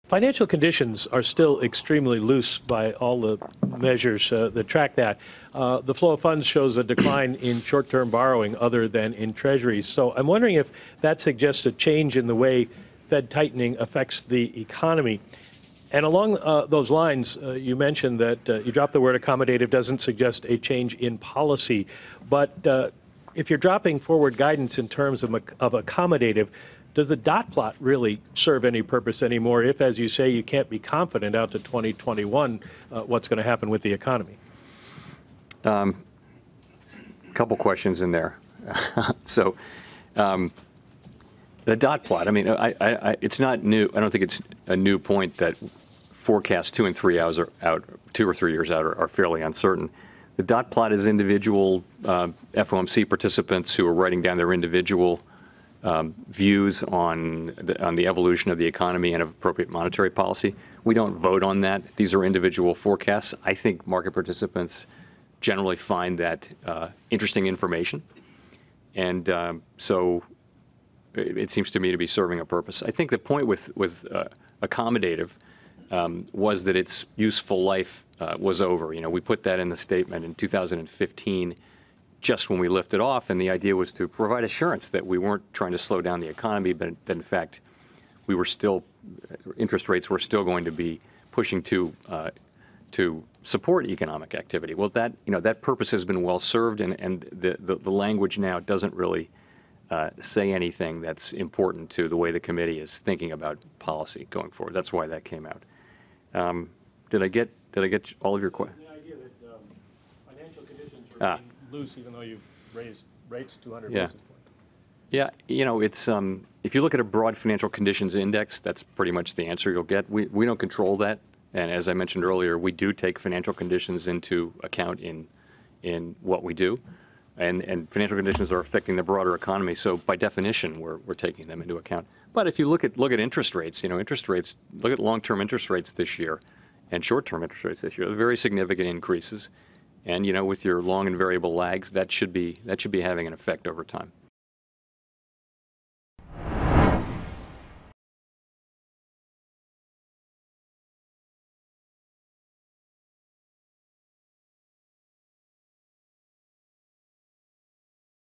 Financial conditions are still extremely loose by all the measures that track that. The flow of funds shows a decline in short-term borrowing other than in treasuries. So I'm wondering if that suggests a change in the way Fed tightening affects the economy. And along those lines, you mentioned that you dropped the word accommodative doesn't suggest a change in policy. But if you're dropping forward guidance in terms of accommodative, does the dot plot really serve any purpose anymore if, as you say, you can't be confident out to 2021 what's going to happen with the economy? A couple questions in there. So the dot plot, I mean, it's not new. I don't think it's a new point that forecasts 2 and 3 hours out, 2 or 3 years out are fairly uncertain. The dot plot is individual FOMC participants who are writing down their individual views on the evolution of the economy and of appropriate monetary policy. We don't vote on that. These are individual forecasts. I think market participants generally find that interesting information. And so it seems to me to be serving a purpose. I think the point with accommodative was that its useful life was over. You know, we put that in the statement in 2015, just when we lifted off, and the idea was to provide assurance that we weren't trying to slow down the economy, but that in fact we were still, interest rates were still going to be pushing to support economic activity. Well, that, you know, that purpose has been well served, and the language now doesn't really say anything that's important to the way the committee is thinking about policy going forward. That's why that came out. Did I get all of your questions? The idea that financial conditions remain loose, even though you've raised rates 200 basis points. Yeah, you know, it's if you look at a broad financial conditions index, that's pretty much the answer you'll get. We don't control that, and as I mentioned earlier, we do take financial conditions into account in what we do, and financial conditions are affecting the broader economy. So by definition, we're taking them into account. But if you look at interest rates, you know, look at long-term interest rates this year, and short-term interest rates this year, very significant increases. And, you know, with your long and variable lags, that should be having an effect over time.